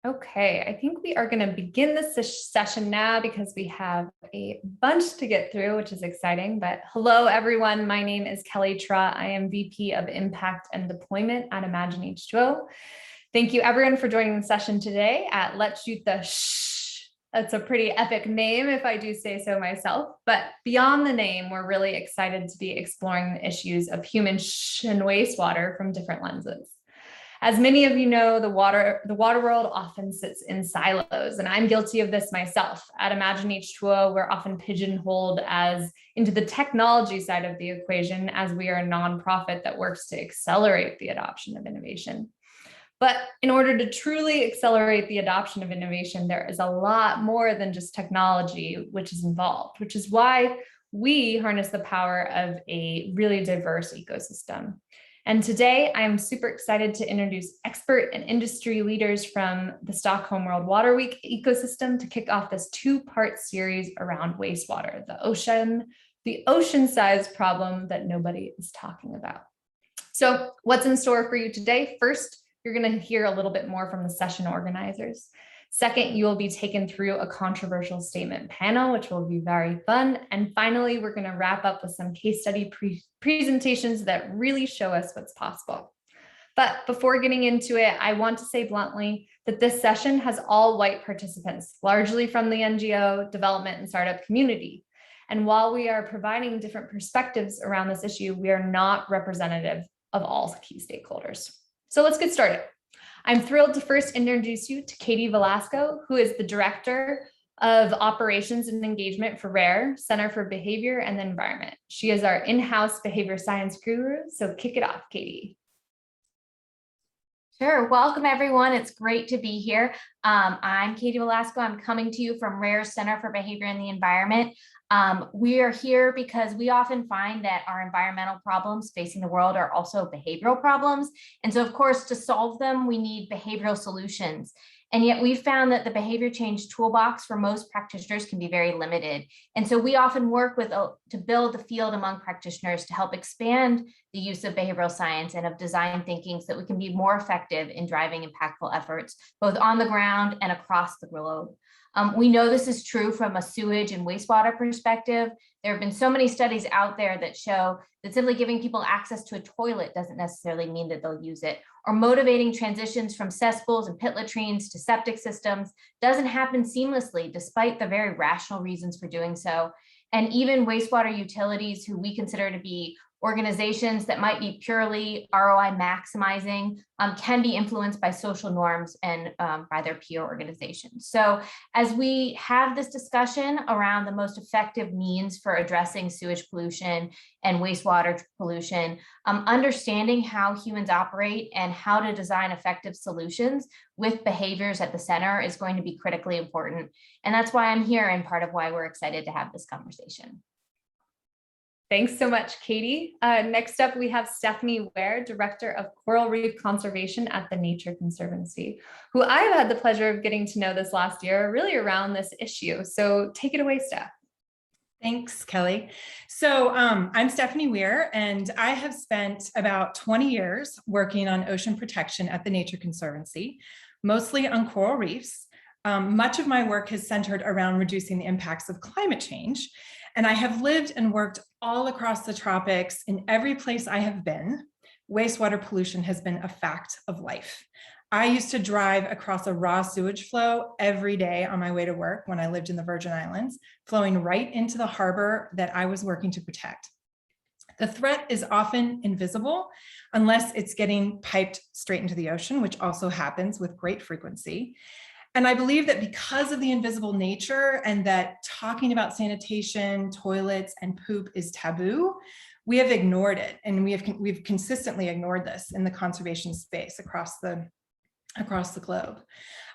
Okay, I think we are going to begin this session now because we have a bunch to get through, which is exciting. But hello, everyone. My name is Kelly Tra. I am VP of Impact and Deployment at Imagine H2O. Thank you, everyone, for joining the session today at Let's Shoot the Shh. That's a pretty epic name, if I do say so myself. But beyond the name, we're really excited to be exploring the issues of human shh and wastewater from different lenses. As many of you know, the water world often sits in silos, and I'm guilty of this myself. At Imagine H2O, we're often pigeonholed into the technology side of the equation, as we are a nonprofit that works to accelerate the adoption of innovation. But in order to truly accelerate the adoption of innovation, there is a lot more than just technology which is involved, which is why we harness the power of a really diverse ecosystem. And today, I'm super excited to introduce expert and industry leaders from the Stockholm World Water Week ecosystem to kick off this two-part series around wastewater, the ocean-sized problem that nobody is talking about. So what's in store for you today? First, you're going to hear a little bit more from the session organizers. Second, you will be taken through a controversial statement panel, which will be very fun. And finally, we're going to wrap up with some case study presentations that really show us what's possible. But before getting into it, I want to say bluntly that this session has all white participants, largely from the NGO, development, and startup community. And while we are providing different perspectives around this issue, we are not representative of all key stakeholders. So let's get started. I'm thrilled to first introduce you to Katie Velasco, who is the Director of Operations and Engagement for Ware, Center for Behavior and the Environment. She is our in-house behavior science guru, so kick it off, Katie. Sure. Welcome, everyone. It's great to be here. I'm Katie Velasco. I'm coming to you from Ware's Center for Behavior and the Environment. We are here because we often find that our environmental problems facing the world are also behavioral problems. And so, of course, to solve them, we need behavioral solutions. And yet we've found that the behavior change toolbox for most practitioners can be very limited. And so we often work to build the field among practitioners to help expand the use of behavioral science and of design thinking so that we can be more effective in driving impactful efforts, both on the ground and across the globe. We know this is true from a sewage and wastewater perspective. There have been so many studies out there that show that simply giving people access to a toilet doesn't necessarily mean that they'll use it, or motivating transitions from cesspools and pit latrines to septic systems doesn't happen seamlessly, despite the very rational reasons for doing so. And even wastewater utilities, who we consider to be organizations that might be purely ROI maximizing, can be influenced by social norms and by their peer organizations. So as we have this discussion around the most effective means for addressing sewage pollution and wastewater pollution, understanding how humans operate and how to design effective solutions with behaviors at the center is going to be critically important. And that's why I'm here and part of why we're excited to have this conversation. Thanks so much, Katie. Next up, we have Stephanie Ware, Director of Coral Reef Conservation at the Nature Conservancy, who I've had the pleasure of getting to know this last year, really around this issue. So take it away, Steph. Thanks, Kelly. So I'm Stephanie Ware, and I have spent about 20 years working on ocean protection at the Nature Conservancy, mostly on coral reefs. Much of my work has centered around reducing the impacts of climate change. And I have lived and worked all across the tropics. In every place I have been, wastewater pollution has been a fact of life. I used to drive across a raw sewage flow every day on my way to work when I lived in the Virgin Islands, flowing right into the harbor that I was working to protect. The threat is often invisible unless it's getting piped straight into the ocean, which also happens with great frequency. And I believe that because of the invisible nature and that talking about sanitation, toilets, and poop is taboo, we have ignored it. And we've consistently ignored this in the conservation space across the globe.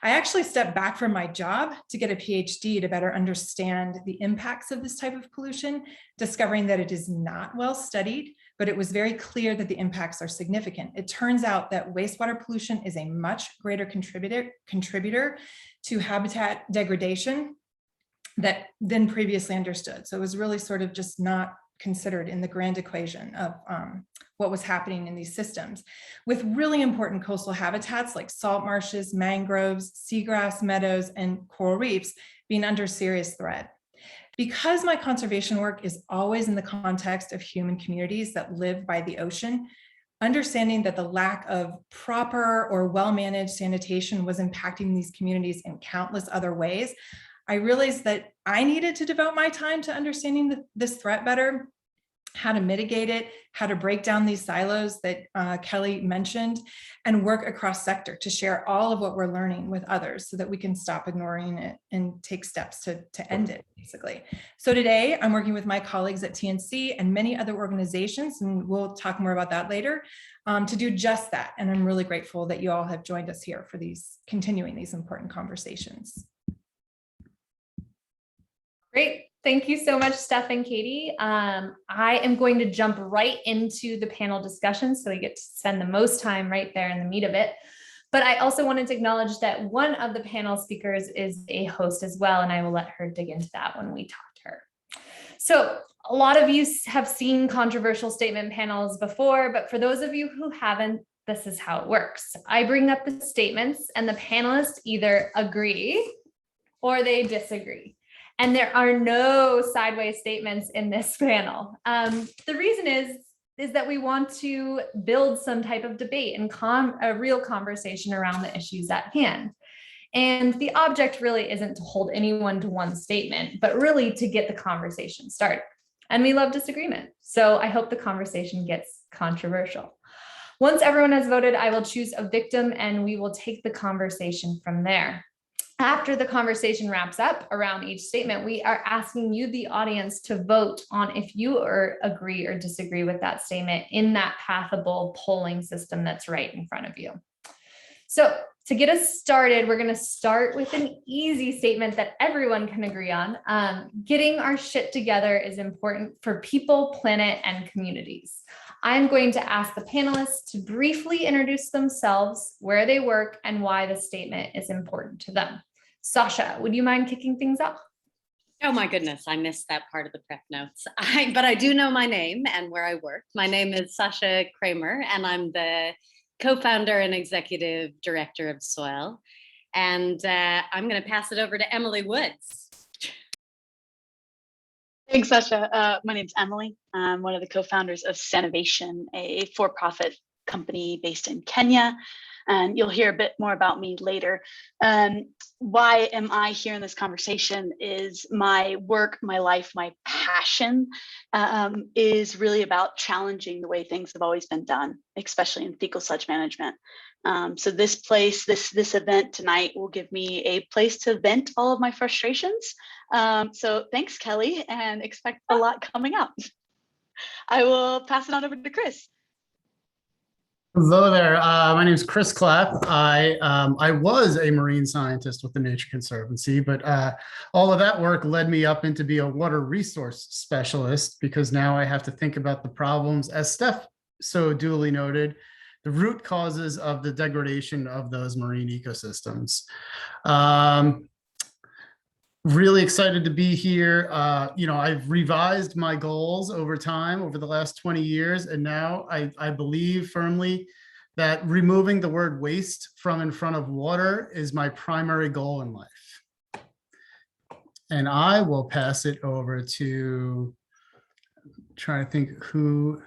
I actually stepped back from my job to get a PhD to better understand the impacts of this type of pollution, discovering that it is not well studied, but it was very clear that the impacts are significant. It turns out that wastewater pollution is a much greater contributor to habitat degradation than previously understood. So it was really sort of just not considered in the grand equation of what was happening in these systems, with really important coastal habitats like salt marshes, mangroves, seagrass meadows, and coral reefs being under serious threat. Because my conservation work is always in the context of human communities that live by the ocean, understanding that the lack of proper or well-managed sanitation was impacting these communities in countless other ways, I realized that I needed to devote my time to understanding this threat better, how to mitigate it, how to break down these silos that Kelly mentioned, and work across sector to share all of what we're learning with others so that we can stop ignoring it and take steps to end it, basically. So today I'm working with my colleagues at TNC and many other organizations, and we'll talk more about that later, to do just that. And I'm really grateful that you all have joined us here for continuing these important conversations. Great. Thank you so much, Steph and Katie. I am going to jump right into the panel discussion so we get to spend the most time right there in the meat of it. But I also wanted to acknowledge that one of the panel speakers is a host as well, and I will let her dig into that when we talk to her. So a lot of you have seen controversial statement panels before, but for those of you who haven't, this is how it works. I bring up the statements and the panelists either agree or they disagree. And there are no sideways statements in this panel. The reason is that we want to build some type of debate and a real conversation around the issues at hand. And the object really isn't to hold anyone to one statement, but really to get the conversation started. And we love disagreement. So I hope the conversation gets controversial. Once everyone has voted, I will choose a victim and we will take the conversation from there. After the conversation wraps up around each statement, we are asking you, the audience, to vote on if you agree or disagree with that statement in that pathable polling system that's right in front of you. So to get us started, we're going to start with an easy statement that everyone can agree on. Getting our shit together is important for people, planet, and communities. I'm going to ask the panelists to briefly introduce themselves, where they work, and why the statement is important to them. Sasha, would you mind kicking things off? Oh my goodness, I missed that part of the prep notes. But I do know my name and where I work. My name is Sasha Kramer, and I'm the co-founder and executive director of Soil. And I'm going to pass it over to Emily Woods. Thanks, Sasha. My name's Emily. I'm one of the co-founders of Sanitation, a for-profit company based in Kenya. And you'll hear a bit more about me later. Why am I here in this conversation is my work, my life, my passion is really about challenging the way things have always been done, especially in fecal sludge management. So this event tonight will give me a place to vent all of my frustrations. So thanks, Kelly, and expect a lot coming up. I will pass it on over to Chris. Hello there. My name is Chris Clapp. I was a marine scientist with the Nature Conservancy, but all of that work led me up into be a water resource specialist, because now I have to think about the problems, as Steph so duly noted, the root causes of the degradation of those marine ecosystems. Really excited to be here. I've revised my goals over time, over the last 20 years, and now I believe firmly that removing the word waste from in front of water is my primary goal in life. And I will pass it over to, trying to think who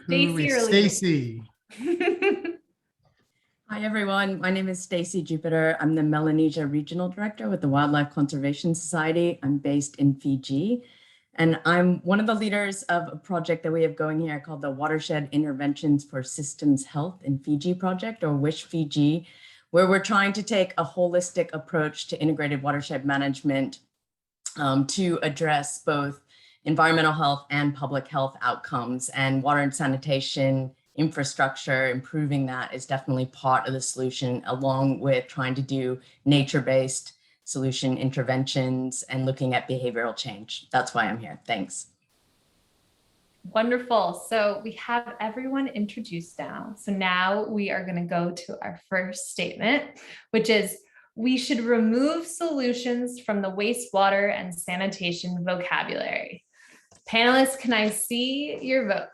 Stacey. Hi, everyone. My name is Stacey Jupiter. I'm the Melanesia Regional Director with the Wildlife Conservation Society. I'm based in Fiji, and I'm one of the leaders of a project that we have going here called the Watershed Interventions for Systems Health in Fiji project, or WISH Fiji, where we're trying to take a holistic approach to integrated watershed management to address both environmental health and public health outcomes, and water and sanitation infrastructure. Improving that is definitely part of the solution, along with trying to do nature-based solution interventions and looking at behavioral change. That's why I'm here. Thanks. Wonderful. So we have everyone introduced now. So now we are going to go to our first statement, which is we should remove solutions from the wastewater and sanitation vocabulary. Panelists, can I see your vote?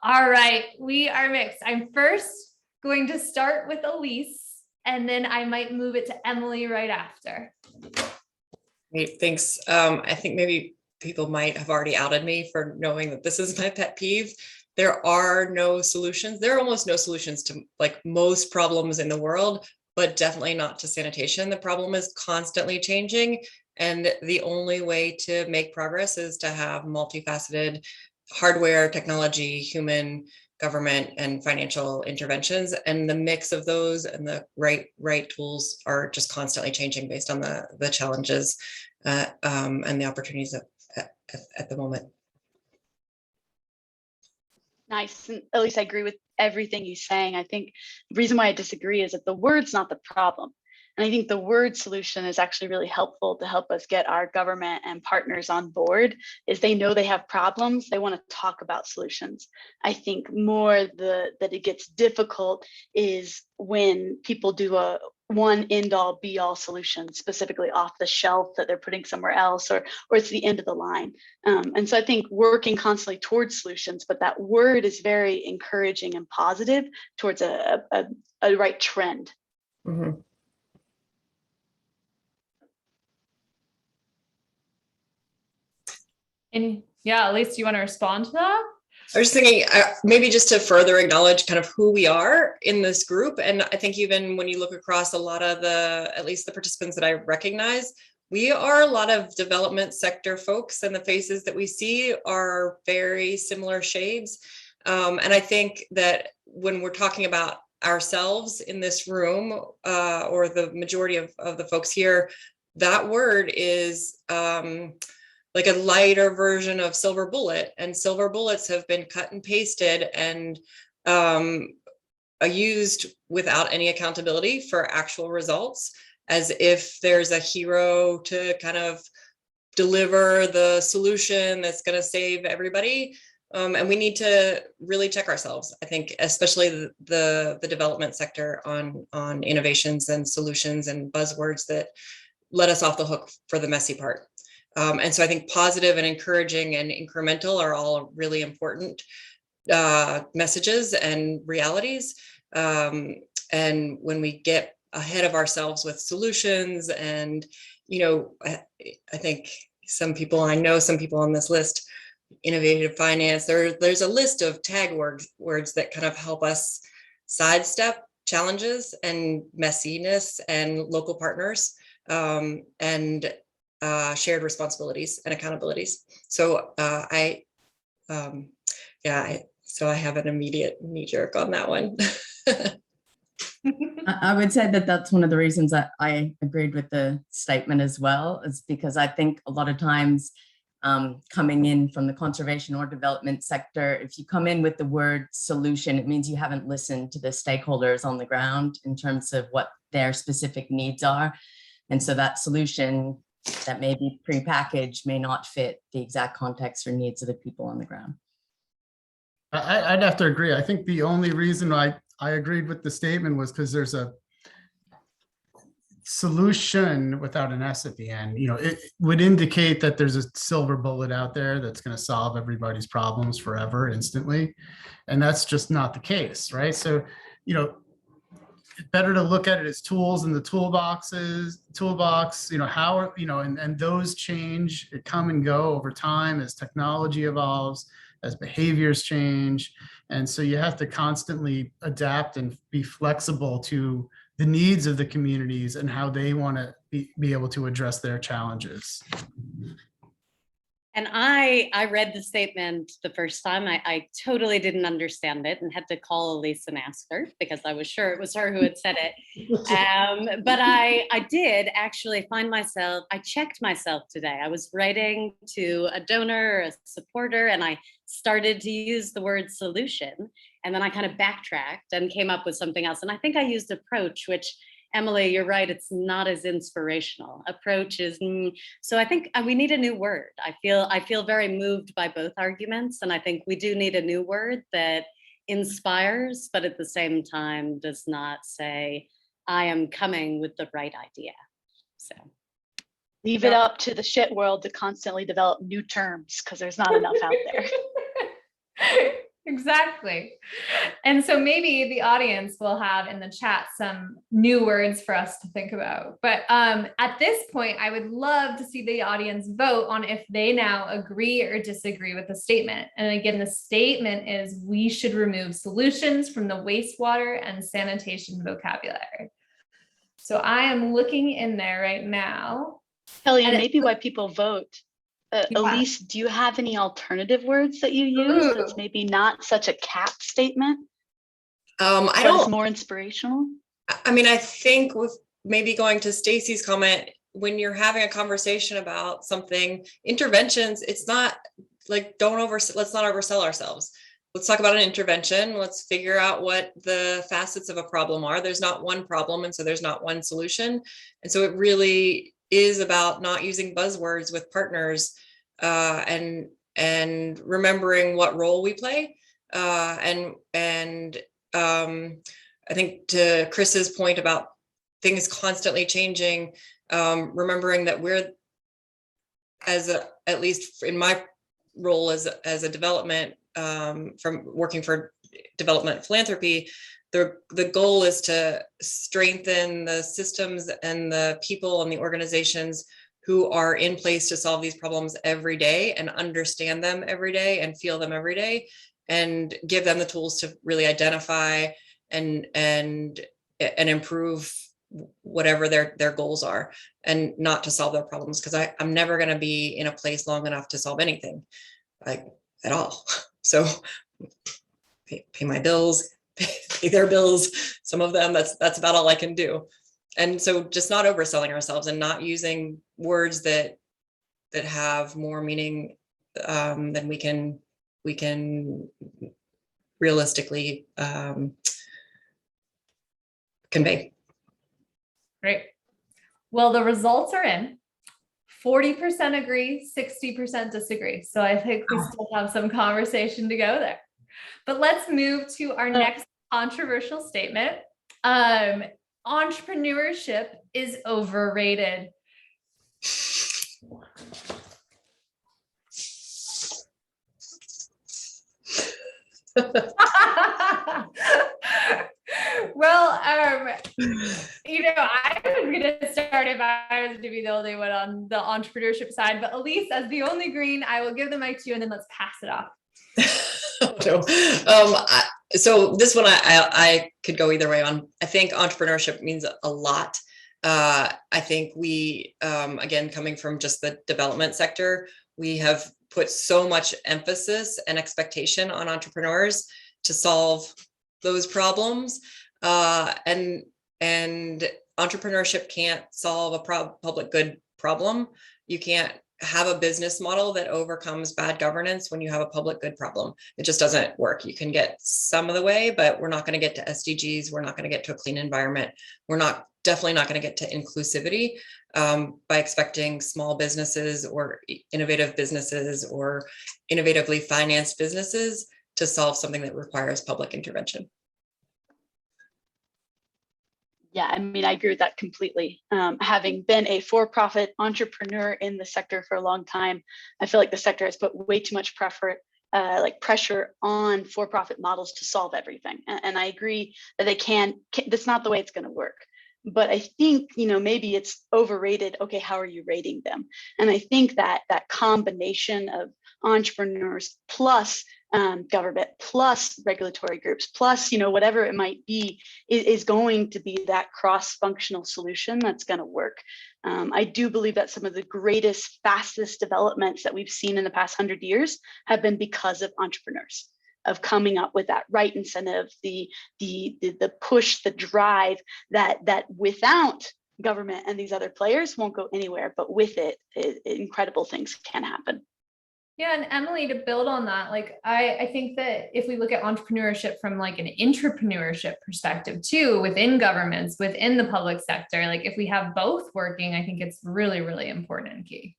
All right, we are mixed. I'm first going to start with Elise, and then I might move it to Emily right after. Great, thanks. I think maybe people might have already outed me for knowing that this is my pet peeve. There are no solutions. There are almost no solutions to like most problems in the world, but definitely not to sanitation. The problem is constantly changing. And the only way to make progress is to have multifaceted hardware, technology, human, government, and financial interventions. And the mix of those and the right tools are just constantly changing based on the challenges and the opportunities at the moment. Nice. And at least I agree with everything he's saying. I think the reason why I disagree is that the word's not the problem. And I think the word solution is actually really helpful to help us get our government and partners on board, is they know they have problems. They want to talk about solutions. I think more that it gets difficult is when people do a one end all be all solution specifically off the shelf that they're putting somewhere else, or it's the end of the line. And so I think working constantly towards solutions, but that word is very encouraging and positive towards a right trend. Mm-hmm. And yeah, at least you want to respond to that? I was thinking maybe just to further acknowledge kind of who we are in this group. And I think even when you look across a lot of at least the participants that I recognize, we are a lot of development sector folks, and the faces that we see are very similar shades. And I think that when we're talking about ourselves in this room, or the majority of the folks here, that word is like a lighter version of silver bullet, and silver bullets have been cut and pasted and used without any accountability for actual results, as if there's a hero to kind of deliver the solution that's going to save everybody. And we need to really check ourselves, I think, especially the development sector on innovations and solutions and buzzwords that let us off the hook for the messy part. And so I think positive and encouraging and incremental are all really important messages and realities. And when we get ahead of ourselves with solutions, and, I think I know some people on this list, innovative finance, there's a list of tag words that kind of help us sidestep challenges and messiness and local partners, and shared responsibilities and accountabilities. So I have an immediate knee jerk on that one. I would say that that's one of the reasons that I agreed with the statement as well, is because I think a lot of times coming in from the conservation or development sector, if you come in with the word solution, it means you haven't listened to the stakeholders on the ground in terms of what their specific needs are. And so that solution that may be prepackaged may not fit the exact context or needs of the people on the ground. I'd have to agree. I think the only reason I agreed with the statement was because there's a solution without an S at the end. It would indicate that there's a silver bullet out there that's going to solve everybody's problems forever, instantly. And that's just not the case, right? So, better to look at it as tools in the toolbox, how, and those change, come and go over time as technology evolves, as behaviors change. And so you have to constantly adapt and be flexible to the needs of the communities and how they want to be able to address their challenges. And I read the statement the first time. I totally didn't understand it and had to call Elise and ask her, because I was sure it was her who had said it. But I did actually find myself, I checked myself today. I was writing to a donor, a supporter, and I started to use the word solution. And then I kind of backtracked and came up with something else. And I think I used approach, which, Emily, you're right, it's not as inspirational. Approach is, so I think we need a new word. I feel very moved by both arguments, and I think we do need a new word that inspires, but at the same time does not say, I am coming with the right idea. So. Leave it up to the shit world to constantly develop new terms because there's not enough out there. Exactly. And so maybe the audience will have in the chat some new words for us to think about. But at this point, I would love to see the audience vote on if they now agree or disagree with the statement. And again, the statement is we should remove solutions from the wastewater and sanitation vocabulary. So I am looking in there right now. Kelly, and maybe why people vote. Elise, do you have any alternative words that you use that's maybe not such a cap statement? I don't. It's more inspirational. I mean, I think with maybe going to Stacey's comment, when you're having a conversation about something, interventions, it's not like let's not oversell ourselves. Let's talk about an intervention. Let's figure out what the facets of a problem are. There's not one problem, and so there's not one solution. And so it really is about not using buzzwords with partners and remembering what role we play. I think to Chris's point about things constantly changing, remembering that we're, at least in my role as a development, from working for development philanthropy, the goal is to strengthen the systems and the people and the organizations who are in place to solve these problems every day and understand them every day and feel them every day, and give them the tools to really identify and improve whatever their goals are, and not to solve their problems, because I'm never going to be in a place long enough to solve anything, like, at all. So pay my bills, pay their bills, some of them, that's about all I can do. And so just not overselling ourselves and not using words that have more meaning than we can realistically convey. Great. Well, the results are in. 40% agree, 60% disagree. So I think we still have some conversation to go there. But let's move to our next controversial statement. Entrepreneurship is overrated. Well, I was going to start if I was to be the only one on the entrepreneurship side, but Elise, as the only green, I will give the mic to you and then let's pass it off. So this one, I could go either way on. I think entrepreneurship means a lot. I think we, again, coming from just the development sector, we have put so much emphasis and expectation on entrepreneurs to solve those problems. And entrepreneurship can't solve a public good problem. You can't have a business model that overcomes bad governance when you have a public good problem. It just doesn't work. You can get some of the way, but we're not going to get to SDGs. We're not going to get to a clean environment. We're definitely not going to get to inclusivity by expecting small businesses or innovative businesses or innovatively financed businesses to solve something that requires public intervention. Yeah, I mean, I agree with that completely. Having been a for-profit entrepreneur in the sector for a long time, I feel like the sector has put way too much pressure on for-profit models to solve everything. And I agree that that's not the way it's going to work. But I think, maybe it's overrated. Okay, how are you rating them? And I think that combination of entrepreneurs plus government plus regulatory groups plus whatever it might be is going to be that cross-functional solution that's going to work. I do believe that some of the greatest, fastest developments that we've seen in the past 100 years have been because of entrepreneurs, of coming up with that right incentive, the push, the drive that without government and these other players won't go anywhere, but with it, incredible things can happen. Yeah, and Emily, to build on that, I think that if we look at entrepreneurship from an intrapreneurship perspective too, within governments, within the public sector, if we have both working, I think it's really, really important and key.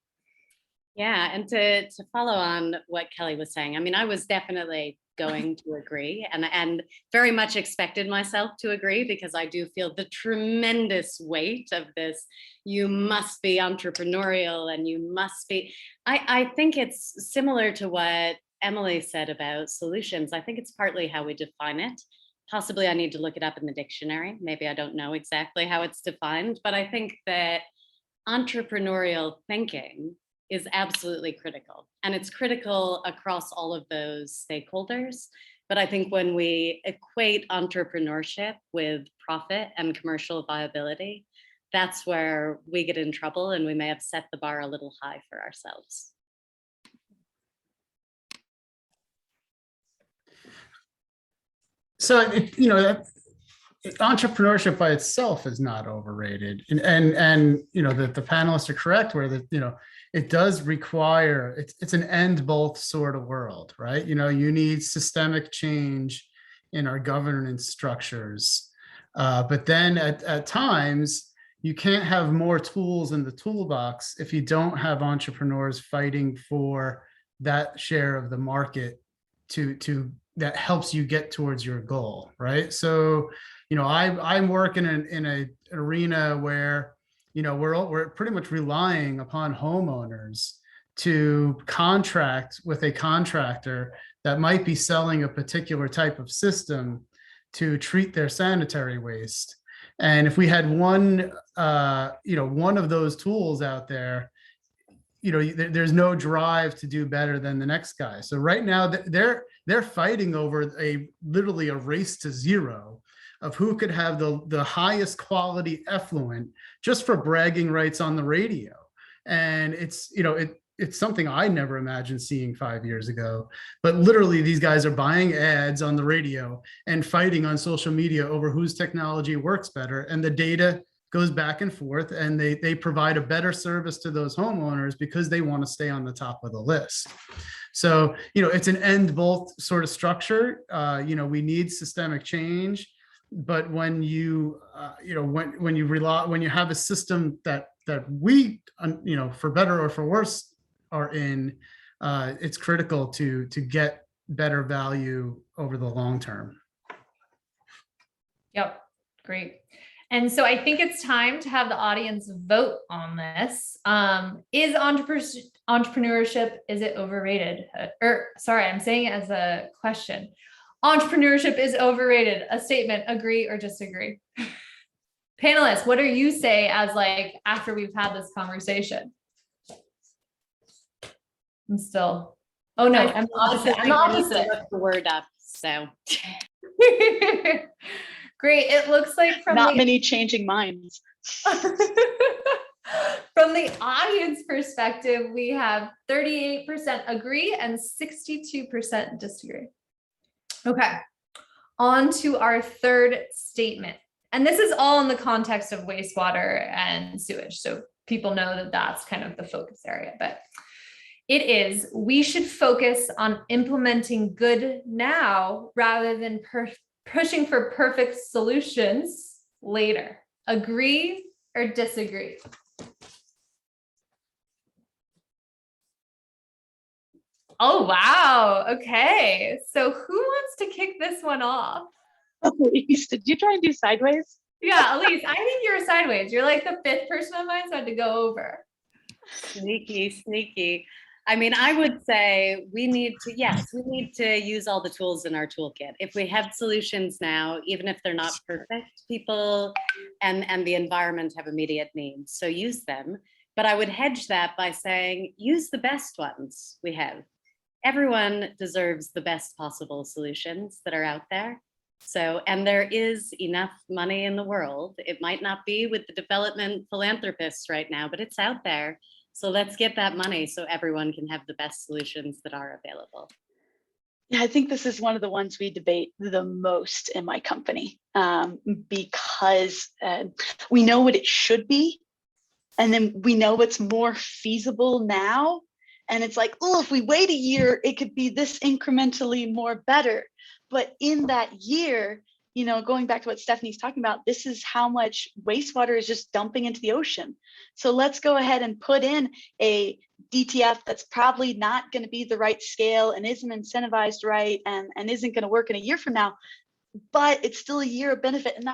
Yeah, and to follow on what Kelly was saying, I mean, I was definitely going to agree and very much expected myself to agree, because I do feel the tremendous weight of this. You must be entrepreneurial and you must be, I think it's similar to what Emily said about solutions. I think it's partly how we define it. Possibly I need to look it up in the dictionary. Maybe I don't know exactly how it's defined, but I think that entrepreneurial thinking is absolutely critical. And it's critical across all of those stakeholders. But I think when we equate entrepreneurship with profit and commercial viability, that's where we get in trouble, and we may have set the bar a little high for ourselves. So, entrepreneurship by itself is not overrated, and the panelists are correct where it does require, it's an and both sort of world, right? You need systemic change in our governance structures, but then at times you can't have more tools in the toolbox if you don't have entrepreneurs fighting for that share of the market to that helps you get towards your goal, right? So, I'm working in an arena where, we're pretty much relying upon homeowners to contract with a contractor that might be selling a particular type of system to treat their sanitary waste. And if we had one of those tools out there, there's no drive to do better than the next guy. So right now they're fighting over literally a race to zero of who could have the highest quality effluent just for bragging rights on the radio. And it's something I never imagined seeing 5 years ago, but literally these guys are buying ads on the radio and fighting on social media over whose technology works better. And the data goes back and forth, and they provide a better service to those homeowners because they want to stay on the top of the list. So, it's an and both sort of structure. We need systemic change, but when you have a system that we, for better or for worse, are in, it's critical to get better value over the long term. Yep, great. And so I think it's time to have the audience vote on this. Is entrepreneurship, is it overrated? Sorry, I'm saying it as a question. Entrepreneurship is overrated. A statement, agree or disagree? Panelists, what do you say as after we've had this conversation? I'm still, oh no, I'm the opposite. I'm the opposite. Look the word up, so. Great. It looks like from not many changing minds. From the audience perspective, we have 38% agree and 62% disagree. Okay, on to our third statement. And this is all in the context of wastewater and sewage. So people know that that's kind of the focus area, but it is, we should focus on implementing good now rather than pushing for perfect solutions later. Agree or disagree? Oh, wow. Okay. So who wants to kick this one off? Elise, did you try and do sideways? Yeah, Elise, I think you're sideways. You're like the fifth person on mine, so I had to go over. Sneaky. I mean, I would say we need to use all the tools in our toolkit. If we have solutions now, even if they're not perfect, people and the environment have immediate needs. So use them. But I would hedge that by saying, use the best ones we have. Everyone deserves the best possible solutions that are out there. So, and there is enough money in the world. It might not be with the development philanthropists right now, but it's out there. So let's get that money so everyone can have the best solutions that are available. Yeah, I think this is one of the ones we debate the most in my company, because we know what it should be. And then we know what's more feasible now. And it's like, oh, if we wait a year, it could be this incrementally more better. But in that year, going back to what Stephanie's talking about, this is how much wastewater is just dumping into the ocean. So let's go ahead and put in a DTF that's probably not going to be the right scale and isn't incentivized right and isn't going to work in a year from now, but it's still a year of benefit. And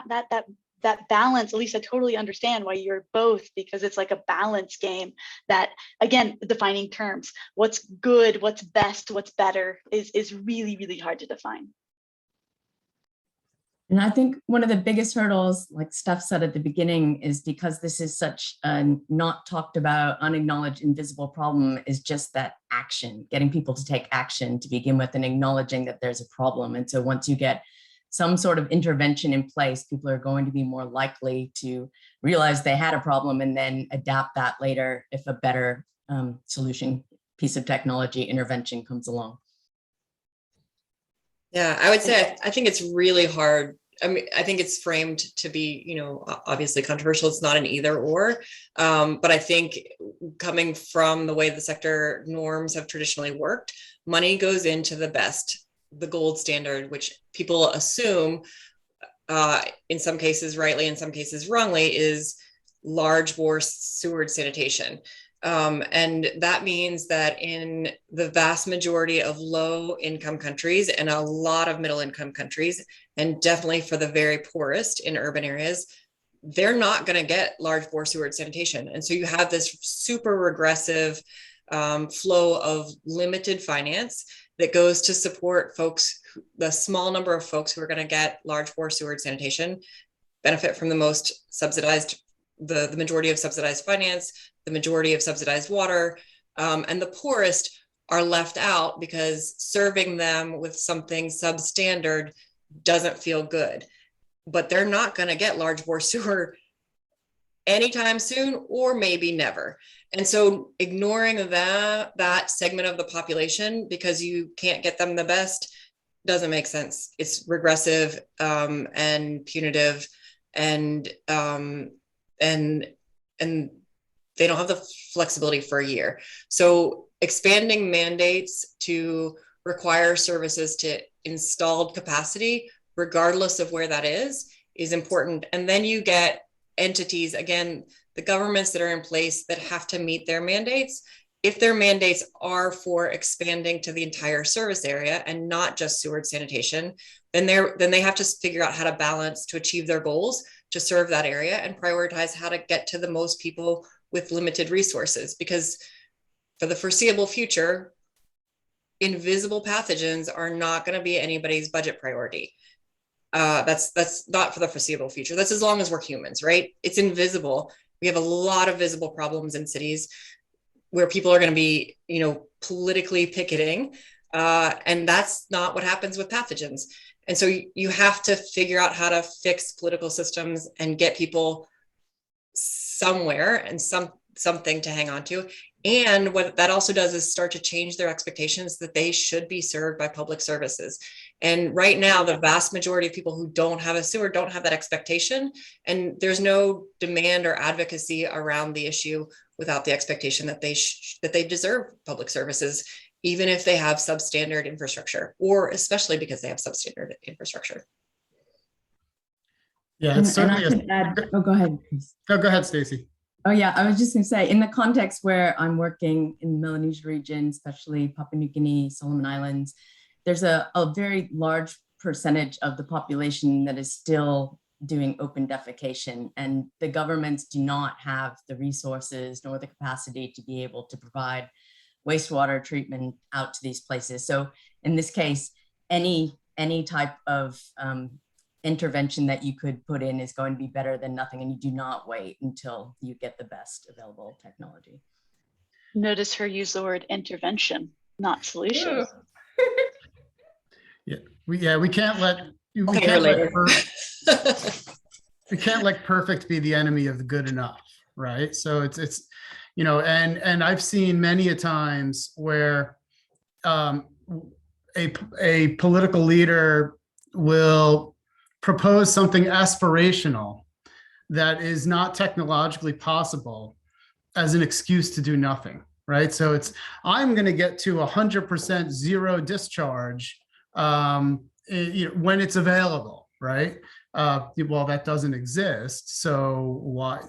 that balance, at least I totally understand why you're both, because it's like a balance game that, again, defining terms, what's good, what's best, what's better is really, really hard to define. And I think one of the biggest hurdles, like Steph said at the beginning, is because this is such a not talked about, unacknowledged, invisible problem, is just that action, getting people to take action to begin with and acknowledging that there's a problem. And so once you get some sort of intervention in place, people are going to be more likely to realize they had a problem and then adapt that later if a better solution, piece of technology, intervention comes along. Yeah, I would say I think it's really hard. I mean, I think it's framed to be, obviously controversial. It's not an either or, but I think coming from the way the sector norms have traditionally worked, money goes into the gold standard, which people assume, in some cases rightly, in some cases wrongly, is large bore sewage sanitation. And that means that in the vast majority of low income countries and a lot of middle income countries, and definitely for the very poorest in urban areas, they're not going to get large bore sewage sanitation. And so you have this super regressive flow of limited finance that goes to support folks, the small number of folks who are going to get large bore sewage sanitation, benefit from the most subsidized, the majority of subsidized finance, the majority of subsidized water, and the poorest are left out because serving them with something substandard doesn't feel good. But they're not going to get large bore sewer anytime soon, or maybe never. And so ignoring that segment of the population because you can't get them the best doesn't make sense. It's regressive and punitive, and they don't have the flexibility for a year. So expanding mandates to require services to installed capacity, regardless of where that is important. And then you get entities, again, the governments that are in place that have to meet their mandates. If their mandates are for expanding to the entire service area and not just sewage sanitation, then they have to figure out how to balance to achieve their goals to serve that area and prioritize how to get to the most people with limited resources. Because for the foreseeable future, invisible pathogens are not going to be anybody's budget priority. That's not for the foreseeable future. That's as long as we're humans, right? It's invisible. We have a lot of visible problems in cities where people are going to be, politically picketing, and that's not what happens with pathogens. And so you have to figure out how to fix political systems and get people somewhere and something to hang on to. And what that also does is start to change their expectations that they should be served by public services. And right now, the vast majority of people who don't have a sewer don't have that expectation. And there's no demand or advocacy around the issue without the expectation that they deserve public services, even if they have substandard infrastructure, or especially because they have substandard infrastructure. Yeah, it's certainly. Go ahead, please. No, go ahead, Stacey. Oh yeah, I was just going to say, in the context where I'm working in the Melanesia region, especially Papua New Guinea, Solomon Islands, there's a very large percentage of the population that is still doing open defecation, and the governments do not have the resources nor the capacity to be able to provide wastewater treatment out to these places. So in this case, any type of intervention that you could put in is going to be better than nothing, and you do not wait until you get the best available technology. Notice her use the word intervention, not solution. We can't let we can't let perfect be the enemy of the good enough, right? So it's and I've seen many a times where a political leader will propose something aspirational that is not technologically possible as an excuse to do nothing, right? So I'm going to get to 100% zero discharge when it's available, right? Well, that doesn't exist. So why,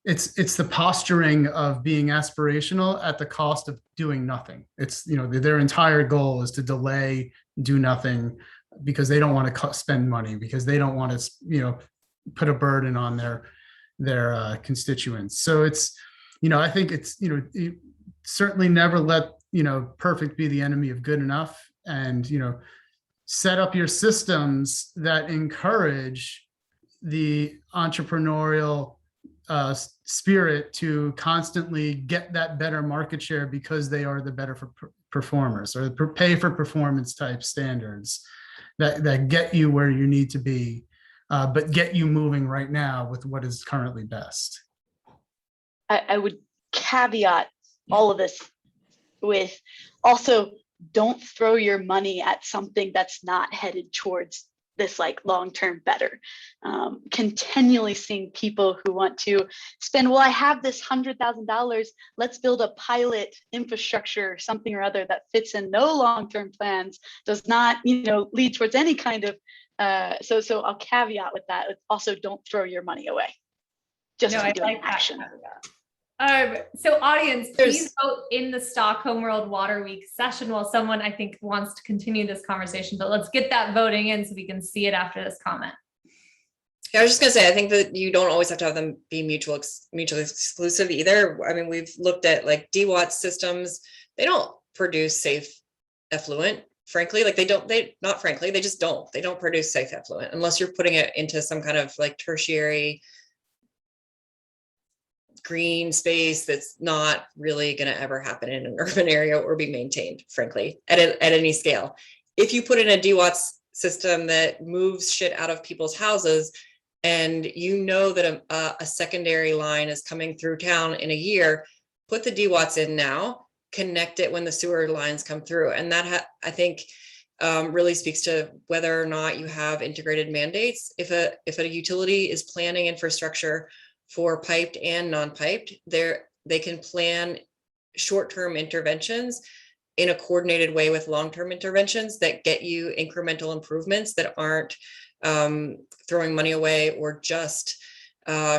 it's the posturing of being aspirational at the cost of doing nothing. It's, their entire goal is to delay, do nothing, because they don't want to spend money, because they don't want to, put a burden on their constituents. So it's, I think it's, certainly never let, perfect be the enemy of good enough, and, set up your systems that encourage the entrepreneurial spirit to constantly get that better market share, because they are the better performers, or pay for performance type standards that get you where you need to be, but get you moving right now with what is currently best. I would caveat all of this with also, don't throw your money at something that's not headed towards this like long-term better. Continually seeing people who want to spend, well, I have this $100,000, let's build a pilot infrastructure, something or other that fits in no long-term plans, does not, lead towards any kind of, so I'll caveat with that. Also, don't throw your money away. Just No, be I doing like that action. So audience, please vote in the Stockholm World Water Week session. While someone I think wants to continue this conversation, but let's get that voting in so we can see it after this comment. Yeah, I was just gonna say, I think that you don't always have to have them be mutually exclusive either. I mean, we've looked at like DWAT systems. They don't produce safe effluent, frankly. Like they just don't. They don't produce safe effluent unless you're putting it into some kind of like tertiary green space that's not really going to ever happen in an urban area or be maintained, frankly, at any scale. If you put in a DWAT system that moves shit out of people's houses, and that a secondary line is coming through town in a year, put the DWATs in now, connect it when the sewer lines come through. And that I think really speaks to whether or not you have integrated mandates. If a utility is planning infrastructure for piped and non-piped, they can plan short-term interventions in a coordinated way with long-term interventions that get you incremental improvements that aren't throwing money away, or just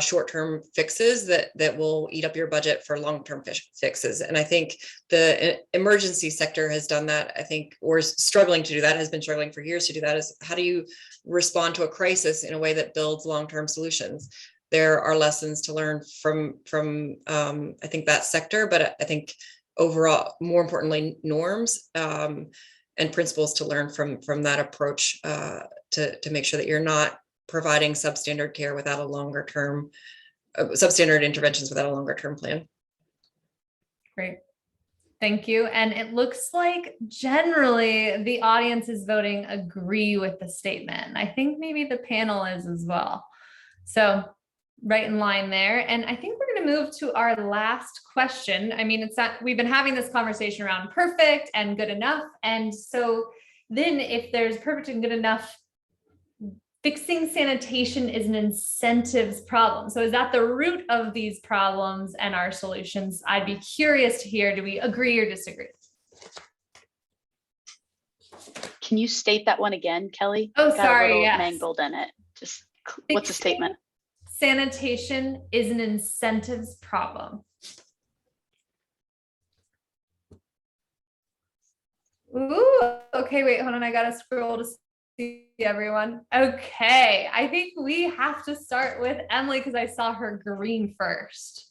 short-term fixes that will eat up your budget for long-term fixes. And I think the emergency sector has done that, I think, or is struggling to do that, has been struggling for years to do that, is how do you respond to a crisis in a way that builds long-term solutions? There are lessons to learn from I think that sector, but I think overall, more importantly, norms and principles to learn from that approach to make sure that you're not providing substandard care without a longer term, substandard interventions without a longer term plan. Great. Thank you. And it looks like generally the audience is voting agree with the statement. I think maybe the panel is as well. So right in line there. And I think we're going to move to our last question. I mean, we've been having this conversation around perfect and good enough. And so then if there's perfect and good enough, fixing sanitation is an incentives problem. So is that the root of these problems and our solutions? I'd be curious to hear, do we agree or disagree? Can you state that one again, Kelly? Oh, Got sorry. a little Yes. mangled in it. Just what's the statement? Sanitation is an incentives problem. Ooh, okay, wait, hold on. I gotta scroll to see everyone. Okay, I think we have to start with Emily because I saw her green first.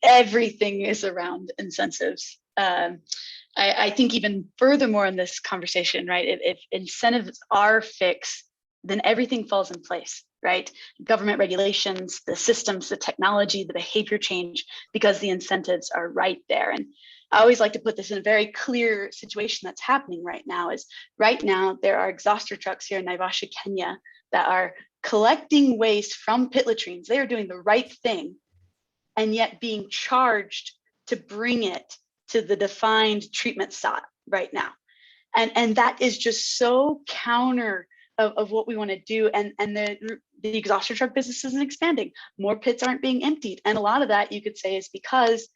Everything is around incentives. I think even furthermore in this conversation, right? If incentives are fixed, then everything falls in place, right? Government regulations, the systems, the technology, the behavior change, because the incentives are right there. And I always like to put this in a very clear situation that's happening right now. Is right now there are exhauster trucks here in Naivasha, Kenya, that are collecting waste from pit latrines. They are doing the right thing, and yet being charged to bring it to the defined treatment stop right now. And that is just so counter of what we want to do. And the exhauster truck business isn't expanding. More pits aren't being emptied. And a lot of that you could say is because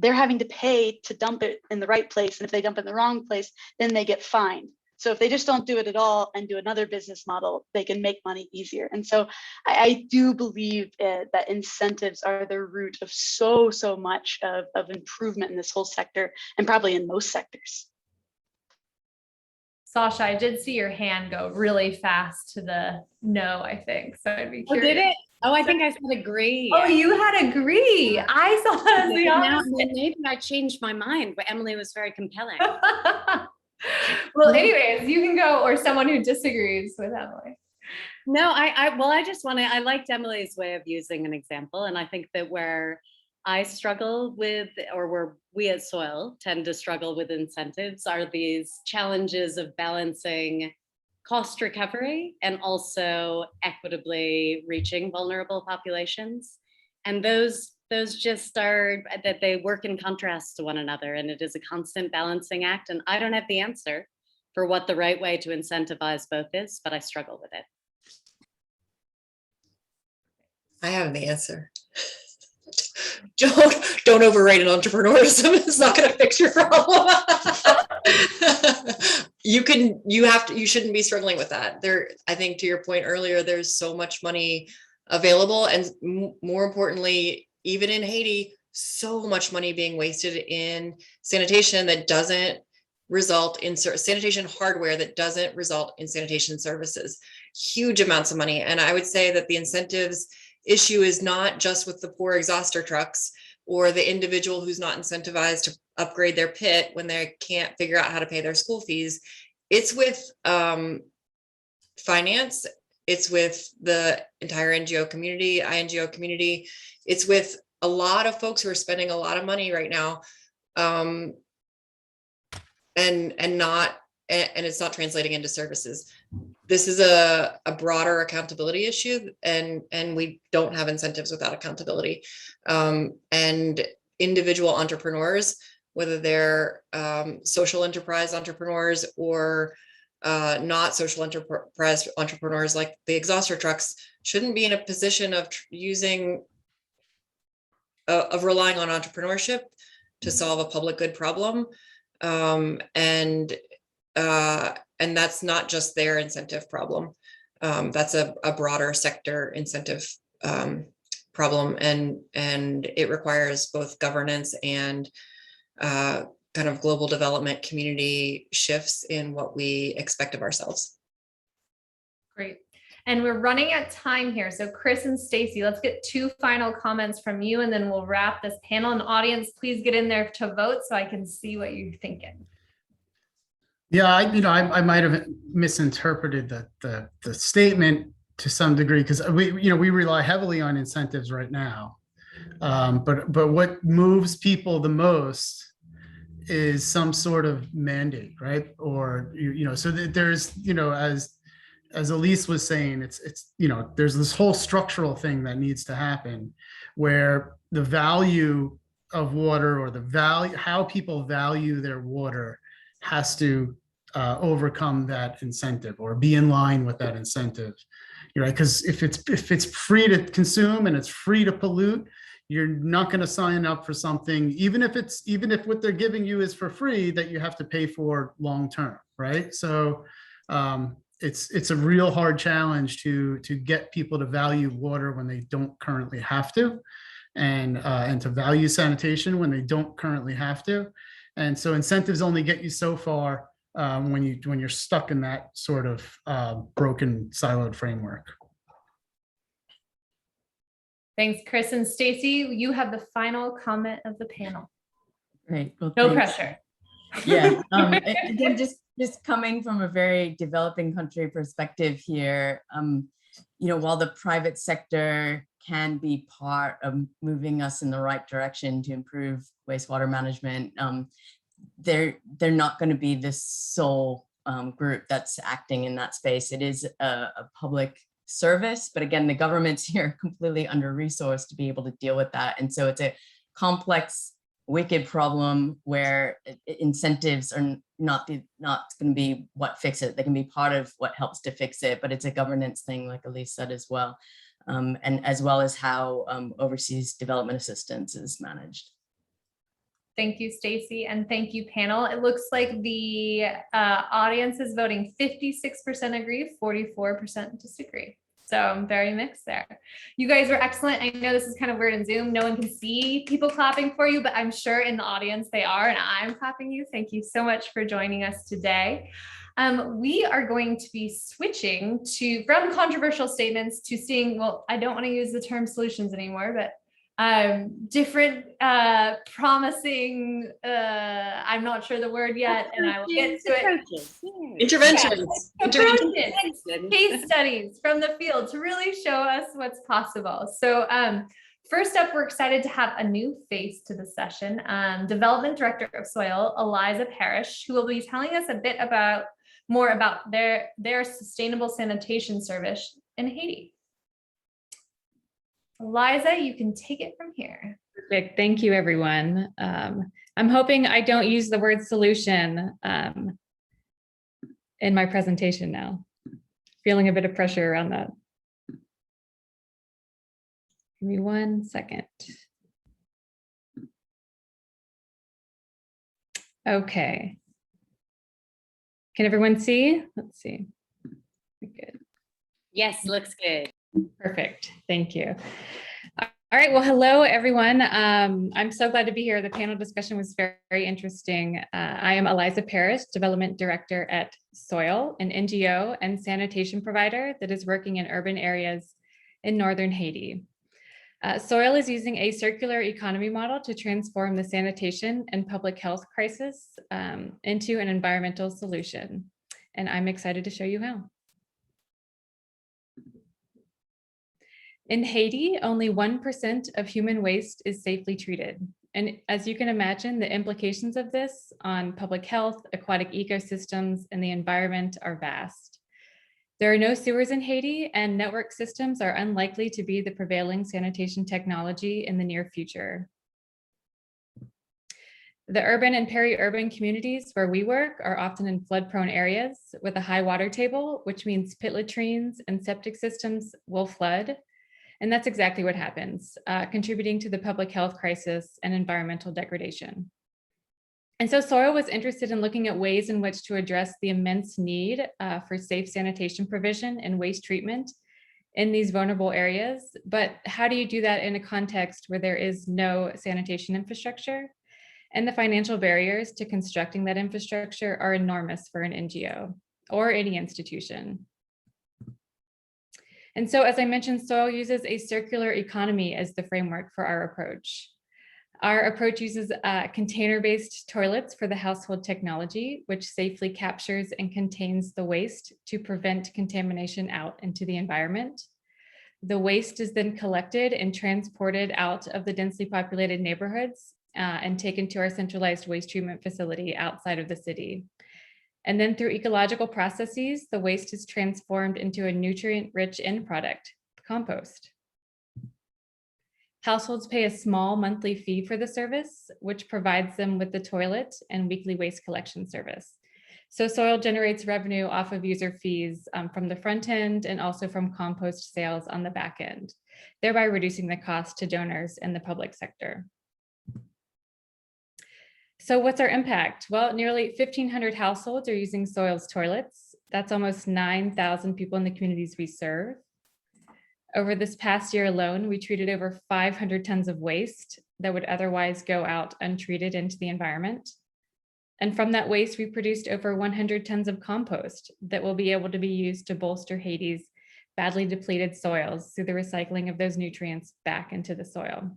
they're having to pay to dump it in the right place. And if they dump it in the wrong place, then they get fined. So if they just don't do it at all and do another business model, they can make money easier. And so I do believe that incentives are the root of so much of improvement in this whole sector, and probably in most sectors. Sasha, I did see your hand go really fast to the no, I think. So I'd be Oh, curious. did it? Oh, I think I said agree. Oh, you had agree. I saw it as the Now, opposite. maybe I changed my mind, but Emily was very compelling. Well, anyways, you can go, or someone who disagrees with Emily. No, I just want to, I liked Emily's way of using an example. And I think that where I struggle with, or where we at Soil tend to struggle with incentives, are these challenges of balancing cost recovery and also equitably reaching vulnerable populations. And those just are that they work in contrast to one another, and it is a constant balancing act. And I don't have the answer for what the right way to incentivize both is, but I struggle with it. I have the answer. Don't overrate an entrepreneurism. It's not going to fix your problem. You shouldn't be struggling with that. I think to your point earlier, there's so much money available, and more importantly, even in Haiti, so much money being wasted in sanitation that doesn't result in sanitation hardware that doesn't result in sanitation services. Huge amounts of money. And I would say that the incentives issue is not just with the poor exhauster trucks or the individual who's not incentivized to upgrade their pit when they can't figure out how to pay their school fees. It's with finance. It's with the entire NGO community, INGO community. It's with a lot of folks who are spending a lot of money right now, and it's not translating into services. This is a broader accountability issue, and we don't have incentives without accountability. And individual entrepreneurs, whether they're social enterprise entrepreneurs or not social enterprise entrepreneurs like the exhauster trucks, shouldn't be in a position of relying on entrepreneurship to solve a public good problem. And that's not just their incentive problem. That's a broader sector incentive problem, and it requires both governance and kind of global development community shifts in what we expect of ourselves. Great. And we're running out of time here. So Chris and Stacey, let's get 2 final comments from you, and then we'll wrap this panel. And audience, please get in there to vote so I can see what you're thinking. Yeah, I might have misinterpreted the statement to some degree, because we rely heavily on incentives right now. But what moves people the most is some sort of mandate, right? Or so that there's as Elise was saying, it's there's this whole structural thing that needs to happen, where the value of water, or the value, how people value their water, has to overcome that incentive, or be in line with that incentive, right? Because if it's free to consume and it's free to pollute, you're not going to sign up for something, even if what they're giving you is for free, that you have to pay for long term, right? So it's a real hard challenge to get people to value water when they don't currently have to, and to value sanitation when they don't currently have to. And so incentives only get you so far when you're stuck in that sort of broken, siloed framework. Thanks, Chris. And Stacey, you have the final comment of the panel. Great. Well, No thanks. pressure. Yeah. Again, just coming from a very developing country perspective here, while the private sector can be part of moving us in the right direction to improve wastewater management, they're not going to be the sole group that's acting in that space. It is a public service, but again, the government's here completely under-resourced to be able to deal with that. And so it's a complex, wicked problem where incentives are not going to be what fix it. They can be part of what helps to fix it, but it's a governance thing, like Elise said as well, and as well as how overseas development assistance is managed. Thank you, Stacey, and thank you, panel. It looks like the audience is voting 56% agree, 44% disagree. So I'm very mixed there. You guys were excellent. I know this is kind of weird in Zoom. No one can see people clapping for you, but I'm sure in the audience they are, and I'm clapping you. Thank you so much for joining us today. We are going to be switching from controversial statements to seeing, well, I don't want to use the term solutions anymore, but different promising, I'm not sure the word yet, and I will get to it. Interventions. Yeah. Approaches, case studies from the field to really show us what's possible. So first up, we're excited to have a new face to the session, Development Director of Soil, Eliza Parrish, who will be telling us a bit more about their sustainable sanitation service in Haiti. Eliza, you can take it from here. Perfect. Thank you, everyone. I'm hoping I don't use the word solution in my presentation now. Feeling a bit of pressure around that. Give me 1 second. Okay. Can everyone see? Let's see. Good. Yes, looks good. Perfect. Thank you. All right. Well, hello, everyone. I'm so glad to be here. The panel discussion was very interesting. I am Eliza Parrish, Development Director at Soil, an NGO and sanitation provider that is working in urban areas in northern Haiti. Soil is using a circular economy model to transform the sanitation and public health crisis into an environmental solution. And I'm excited to show you how. In Haiti, only 1% of human waste is safely treated. And as you can imagine, the implications of this on public health, aquatic ecosystems, and the environment are vast. There are no sewers in Haiti, and network systems are unlikely to be the prevailing sanitation technology in the near future. The urban and peri-urban communities where we work are often in flood-prone areas with a high water table, which means pit latrines and septic systems will flood. And that's exactly what happens, contributing to the public health crisis and environmental degradation. And so Soil was interested in looking at ways in which to address the immense need for safe sanitation provision and waste treatment in these vulnerable areas. But how do you do that in a context where there is no sanitation infrastructure? And the financial barriers to constructing that infrastructure are enormous for an NGO or any institution. And so, as I mentioned, Soil uses a circular economy as the framework for our approach. Our approach uses container-based toilets for the household technology, which safely captures and contains the waste to prevent contamination out into the environment. The waste is then collected and transported out of the densely populated neighborhoods and taken to our centralized waste treatment facility outside of the city. And then through ecological processes, the waste is transformed into a nutrient-rich end product, compost. Households pay a small monthly fee for the service, which provides them with the toilet and weekly waste collection service. So Soil generates revenue off of user fees from the front end and also from compost sales on the back end, thereby reducing the cost to donors in the public sector. So what's our impact? Well, nearly 1,500 households are using Soil's toilets. That's almost 9,000 people in the communities we serve. Over this past year alone, we treated over 500 tons of waste that would otherwise go out untreated into the environment. And from that waste, we produced over 100 tons of compost that will be able to be used to bolster Haiti's badly depleted soils through the recycling of those nutrients back into the soil.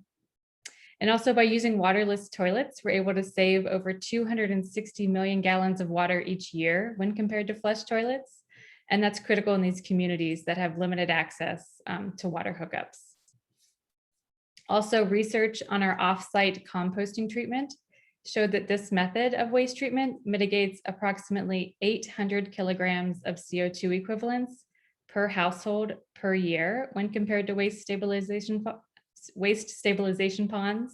And also by using waterless toilets, we're able to save over 260 million gallons of water each year when compared to flush toilets. And that's critical in these communities that have limited access to water hookups. Also, research on our off-site composting treatment showed that this method of waste treatment mitigates approximately 800 kilograms of CO2 equivalents per household per year when compared to waste stabilization ponds.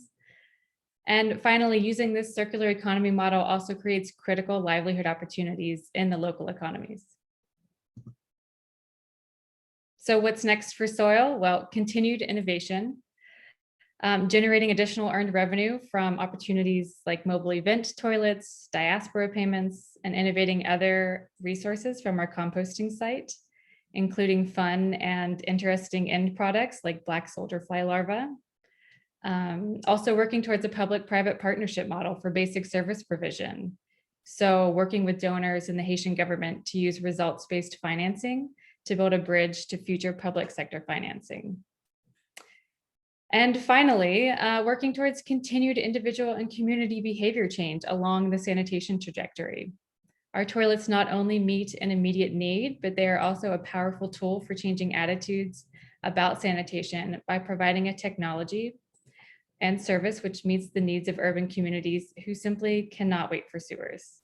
And finally, using this circular economy model also creates critical livelihood opportunities in the local economies. So what's next for Soil? Well, continued innovation. generating additional earned revenue from opportunities like mobile event toilets, diaspora payments, and innovating other resources from our composting site, including fun and interesting end products like black soldier fly larvae. Also working towards a public-private partnership model for basic service provision. So working with donors and the Haitian government to use results-based financing to build a bridge to future public sector financing. And finally, working towards continued individual and community behavior change along the sanitation trajectory. Our toilets not only meet an immediate need, but they are also a powerful tool for changing attitudes about sanitation by providing a technology and service which meets the needs of urban communities who simply cannot wait for sewers.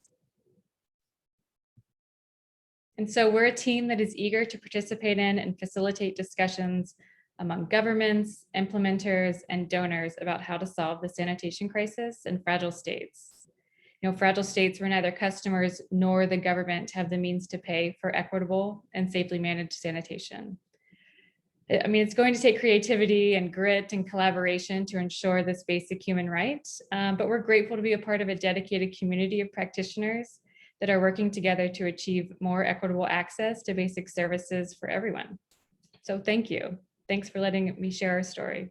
And so we're a team that is eager to participate in and facilitate discussions among governments, implementers, and donors about how to solve the sanitation crisis in fragile states. Fragile states where neither customers nor the government have the means to pay for equitable and safely managed sanitation. I mean, it's going to take creativity and grit and collaboration to ensure this basic human right, but we're grateful to be a part of a dedicated community of practitioners that are working together to achieve more equitable access to basic services for everyone. So thank you. Thanks for letting me share our story.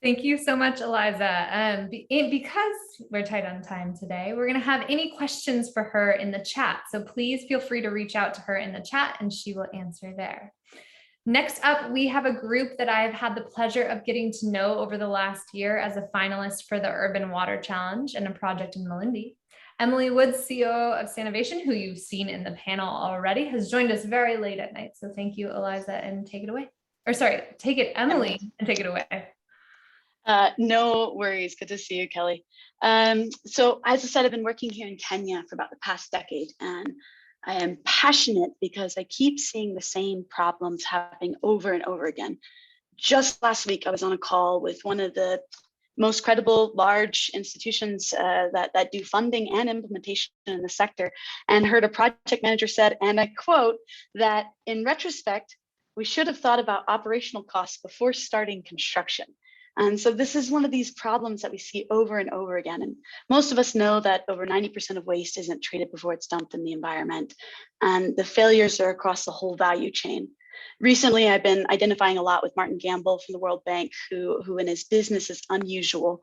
Thank you so much, Eliza. Because we're tight on time today, we're going to have any questions for her in the chat. So please feel free to reach out to her in the chat and she will answer there. Next up, we have a group that I've had the pleasure of getting to know over the last year as a finalist for the Urban Water Challenge and a project in Malindi. Emily Woods, CEO of Sanitation, who you've seen in the panel already, has joined us very late at night. So thank you, Eliza, and take it away. Or sorry, take it, Emily, and take it away. No worries. Good to see you, Kelly. So as I said, I've been working here in Kenya for about the past decade, and I am passionate because I keep seeing the same problems happening over and over again. Just last week, I was on a call with one of the most credible large institutions that do funding and implementation in the sector, and heard a project manager said, and I quote, that in retrospect, we should have thought about operational costs before starting construction. And so this is one of these problems that we see over and over again. And most of us know that over 90% of waste isn't treated before it's dumped in the environment. And the failures are across the whole value chain. Recently, I've been identifying a lot with Martin Gamble from the World Bank, who in his Business is Unusual,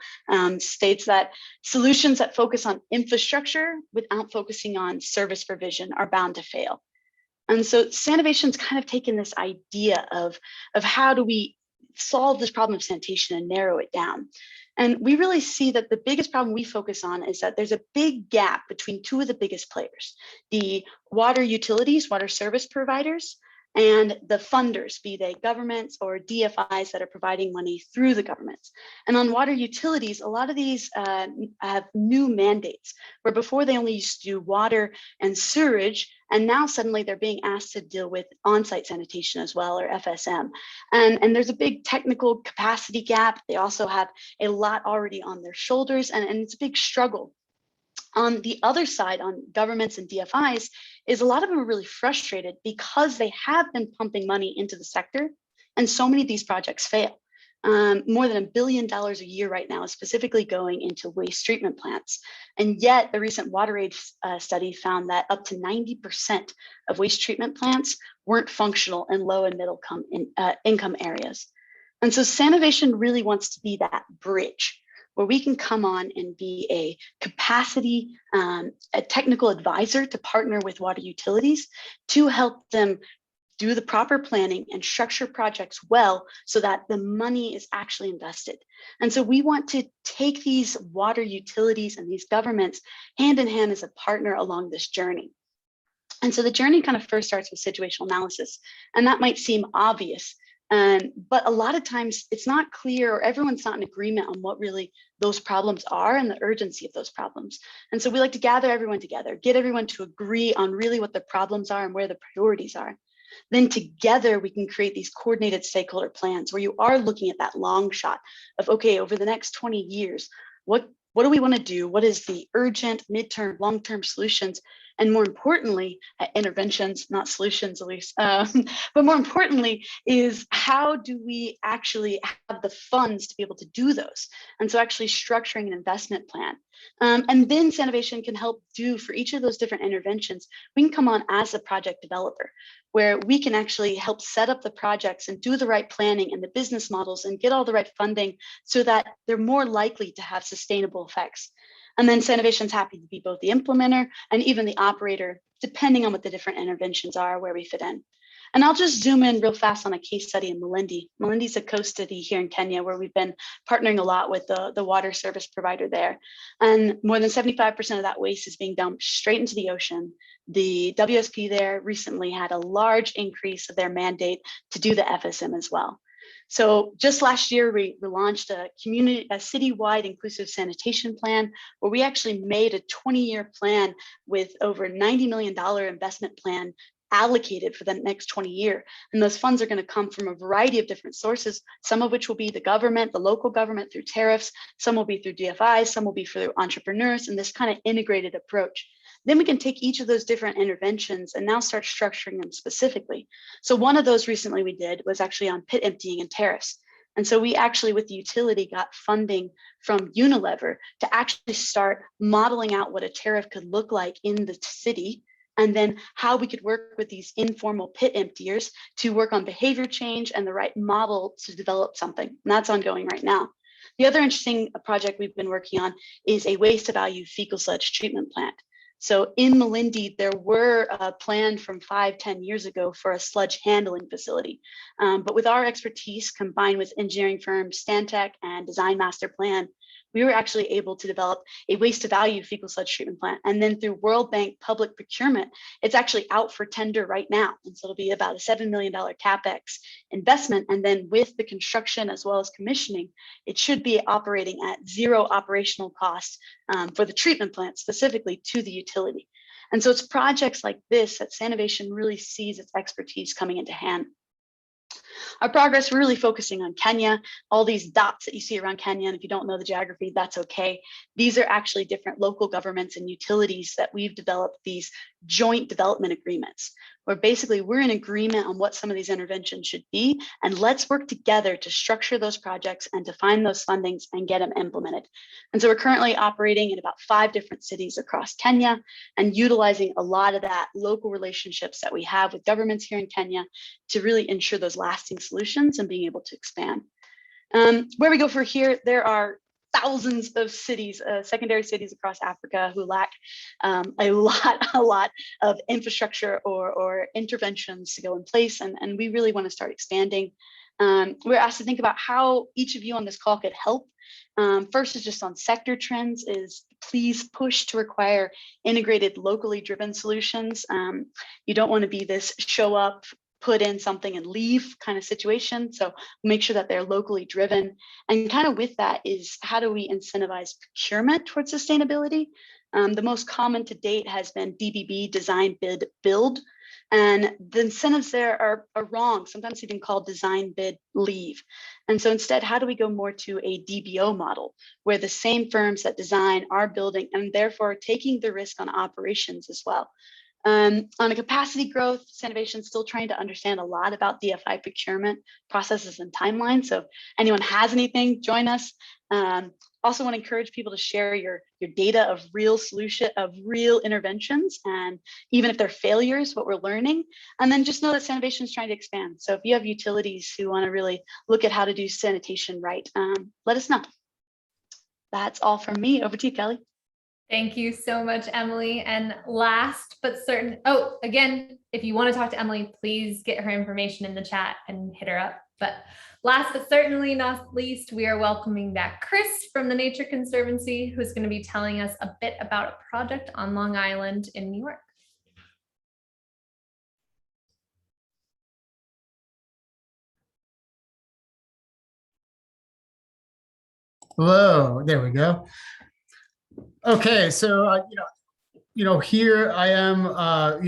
states that solutions that focus on infrastructure without focusing on service provision are bound to fail. And so Sanivation's kind of taken this idea of how do we solve this problem of sanitation and narrow it down. And we really see that the biggest problem we focus on is that there's a big gap between two of the biggest players, the water utilities, water service providers, and the funders, be they governments or DFIs that are providing money through the governments. And on water utilities, a lot of these have new mandates, where before they only used to do water and sewage, and now suddenly they're being asked to deal with on-site sanitation as well, or FSM. And there's a big technical capacity gap. They also have a lot already on their shoulders, and it's a big struggle. On the other side, on governments and DFIs, is a lot of them are really frustrated because they have been pumping money into the sector, and so many of these projects fail. More than $1 billion a year right now is specifically going into waste treatment plants. And yet the recent WaterAid study found that up to 90% of waste treatment plants weren't functional in low and middle income areas. And so Sanivation really wants to be that bridge where we can come on and be a capacity, a technical advisor to partner with water utilities to help them do the proper planning and structure projects well so that the money is actually invested. And so we want to take these water utilities and these governments hand in hand as a partner along this journey. And so the journey kind of first starts with situational analysis, and that might seem obvious. But a lot of times it's not clear, or everyone's not in agreement on what really those problems are and the urgency of those problems. And so we like to gather everyone together, get everyone to agree on really what the problems are and where the priorities are. Then together we can create these coordinated stakeholder plans where you are looking at that long shot of, okay, over the next 20 years, what do we want to do? What is the urgent, midterm, long-term solutions? And more importantly, interventions, not solutions, at least, but more importantly is how do we actually have the funds to be able to do those? And so actually structuring an investment plan. And then Sanitation can help do for each of those different interventions. We can come on as a project developer, where we can actually help set up the projects and do the right planning and the business models and get all the right funding so that they're more likely to have sustainable effects. And then Sanitation's happy to be both the implementer and even the operator, depending on what the different interventions are, where we fit in. And I'll just zoom in real fast on a case study in Malindi. Malindi's a coast city here in Kenya where we've been partnering a lot with the water service provider there. And more than 75% of that waste is being dumped straight into the ocean. The WSP there recently had a large increase of their mandate to do the FSM as well. So just last year, we launched a citywide inclusive sanitation plan, where we actually made a 20-year plan with over $90 million investment plan allocated for the next 20 years. And those funds are going to come from a variety of different sources, some of which will be the government, the local government through tariffs, some will be through DFIs, some will be for entrepreneurs, and this kind of integrated approach. Then we can take each of those different interventions and now start structuring them specifically. So one of those recently we did was actually on pit emptying and tariffs. And so we actually, with the utility, got funding from Unilever to actually start modeling out what a tariff could look like in the city, and then how we could work with these informal pit emptiers to work on behavior change and the right model to develop something. And that's ongoing right now. The other interesting project we've been working on is a waste to value fecal sludge treatment plant. So in Malindi, there were a plan from 5-10 years ago for a sludge handling facility. But with our expertise combined with engineering firms Stantec and Design Master Plan, we were actually able to develop a waste to value fecal sludge treatment plant. And then through World Bank public procurement, it's actually out for tender right now. And so it'll be about a $7 million CapEx investment. And then with the construction as well as commissioning, it should be operating at zero operational cost for the treatment plant specifically to the utility. And so it's projects like this that Sanitation really sees its expertise coming into hand. Our progress, we're really focusing on Kenya. All these dots that you see around Kenya, and if you don't know the geography, that's okay. These are actually different local governments and utilities that we've developed these joint development agreements, where basically we're in agreement on what some of these interventions should be, and let's work together to structure those projects and to find those fundings and get them implemented. And so we're currently operating in about 5 different cities across Kenya and utilizing a lot of that local relationships that we have with governments here in Kenya to really ensure those lasting solutions and being able to expand. Where we go for here, there are thousands of cities, secondary cities across Africa who lack a lot of infrastructure or interventions to go in place. And we really want to start expanding. We're asked to think about how each of you on this call could help. First is just on sector trends is please push to require integrated locally driven solutions. You don't want to be this show up, put in something and leave kind of situation. So make sure that they're locally driven. And kind of with that is how do we incentivize procurement towards sustainability? The most common to date has been DBB, design, bid, build. And the incentives there are wrong, sometimes even called design, bid, leave. And so instead, how do we go more to a DBO model where the same firms that design are building and therefore taking the risk on operations as well? On a capacity growth, Sanitation is still trying to understand a lot about DFI procurement processes and timelines. So if anyone has anything, join us. Also want to encourage people to share your data of real interventions, and even if they're failures, what we're learning. And then just know that Sanitation is trying to expand. So if you have utilities who want to really look at how to do sanitation right, let us know. That's all from me. Over to you, Kelly. Thank you so much, Emily. And last but certain, again, if you want to talk to Emily, please get her information in the chat and hit her up. But last but certainly not least, we are welcoming back Chris from the Nature Conservancy, who's going to be telling us a bit about a project on Long Island in New York. Hello, there we go. Okay, so here I am.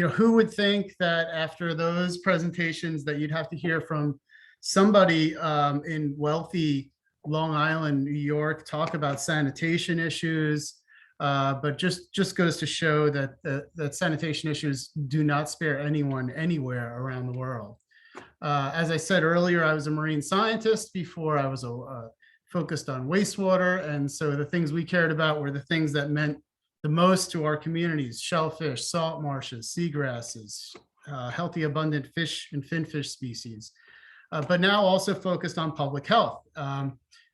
Who would think that after those presentations that you'd have to hear from somebody in wealthy Long Island, New York, talk about sanitation issues, but just goes to show that that sanitation issues do not spare anyone anywhere around the world. As I said earlier, I was a marine scientist before I was focused on wastewater. And so the things we cared about were the things that meant the most to our communities: shellfish, salt marshes, seagrasses, healthy, abundant fish and finfish species. But now also focused on public health,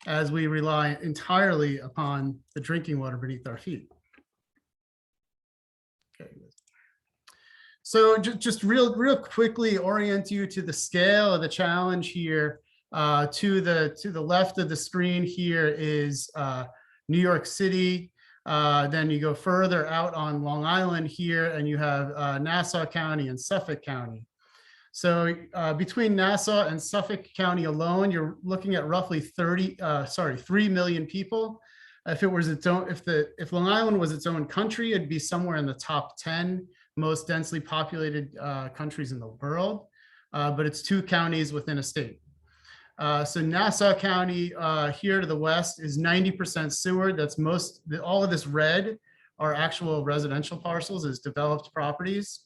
as we rely entirely upon the drinking water beneath our feet. Okay. So just real quickly orient you to the scale of the challenge here. To the left of the screen here is New York City. Then you go further out on Long Island here, and you have Nassau County and Suffolk County. So between Nassau and Suffolk County alone, you're looking at roughly 3 million people. If it was its own, if Long Island was its own country, it'd be somewhere in the top 10 most densely populated countries in the world. But it's 2 counties within a state. So Nassau County here to the west is 90% sewer. That's all of this red are actual residential parcels, is developed properties.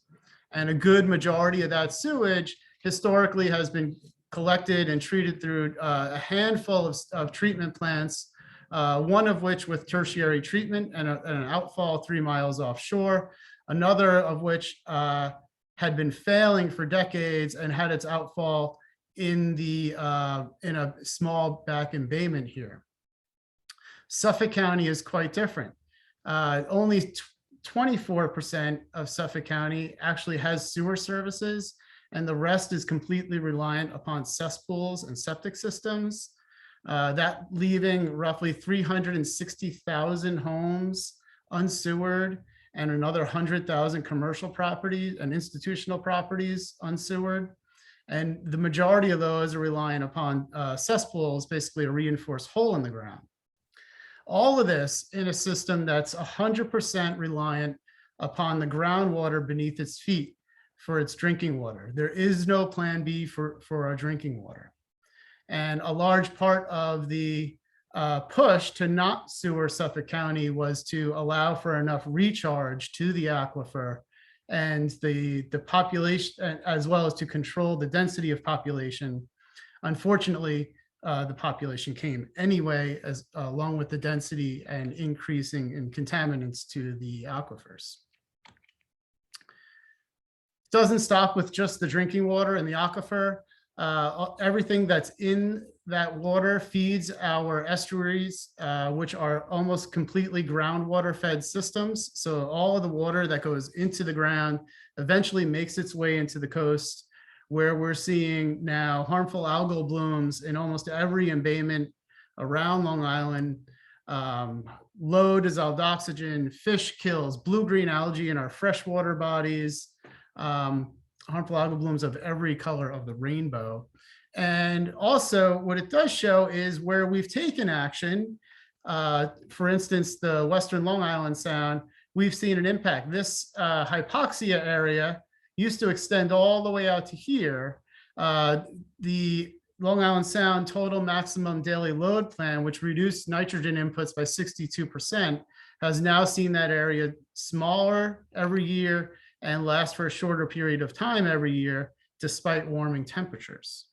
And a good majority of that sewage historically has been collected and treated through a handful of treatment plants, one of which with tertiary treatment and an outfall 3 miles offshore, another of which had been failing for decades and had its outfall in a small back embayment here. Suffolk County is quite different. Only 24% of Suffolk County actually has sewer services, and the rest is completely reliant upon cesspools and septic systems. That leaving roughly 360,000 homes unsewered and another 100,000 commercial properties and institutional properties unsewered. And the majority of those are relying upon cesspools, basically a reinforced hole in the ground. All of this in a system that's 100% reliant upon the groundwater beneath its feet for its drinking water. There is no plan B for our drinking water. And a large part of the push to not sewer Suffolk County was to allow for enough recharge to the aquifer and the population, as well as to control the density of population. Unfortunately, the population came anyway, along with the density and increasing in contaminants to the aquifers. Doesn't stop with just the drinking water and the aquifer. Everything that's in that water feeds our estuaries, which are almost completely groundwater fed systems. So all of the water that goes into the ground eventually makes its way into the coast, where we're seeing now harmful algal blooms in almost every embayment around Long Island, low dissolved oxygen, fish kills, blue-green algae in our freshwater bodies, harmful algal blooms of every color of the rainbow. And also what it does show is where we've taken action. For instance, the Western Long Island Sound, we've seen an impact. This hypoxia area used to extend all the way out to here. The Long Island Sound total maximum daily load plan, which reduced nitrogen inputs by 62%, has now seen that area smaller every year and last for a shorter period of time every year, despite warming temperatures.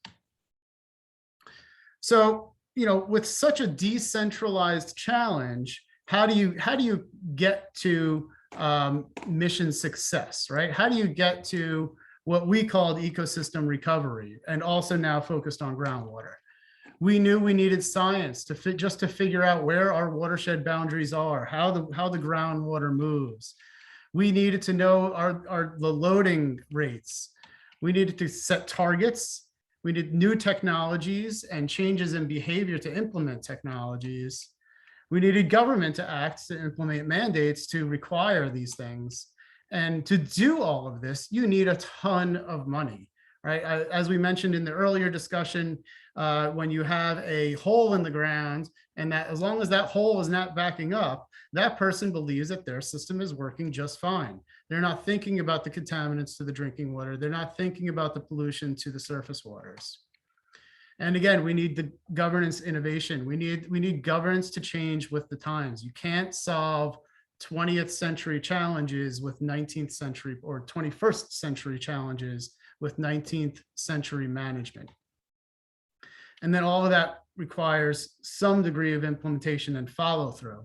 So, you know, with such a decentralized challenge, how do you get to mission success, right? How do you get to what we called ecosystem recovery, and also now focused on groundwater? We knew we needed science to just to figure out where our watershed boundaries are, how the groundwater moves. We needed to know the loading rates. We needed to set targets. We need new technologies and changes in behavior to implement technologies. We needed government to act to implement mandates to require these things. And to do all of this, you need a ton of money, right? As we mentioned in the earlier discussion, when you have a hole in the ground, and that as long as that hole is not backing up, that person believes that their system is working just fine. They're not thinking about the contaminants to the drinking water. They're not thinking about the pollution to the surface waters. And again, we need the governance innovation. We need governance to change with the times. You can't solve 20th century challenges with 19th century or 21st century challenges with 19th century management. And then all of that requires some degree of implementation and follow through.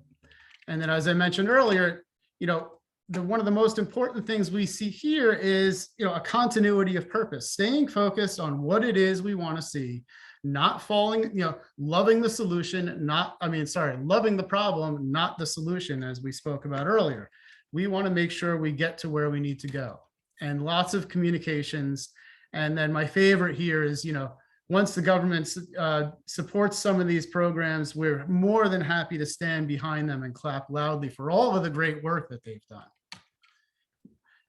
And then, as I mentioned earlier, one of the most important things we see here is, a continuity of purpose, staying focused on what it is we want to see, not falling, loving the solution, loving the problem, not the solution, as we spoke about earlier. We want to make sure we get to where we need to go, and lots of communications. And then my favorite here is, once the government supports some of these programs, we're more than happy to stand behind them and clap loudly for all of the great work that they've done.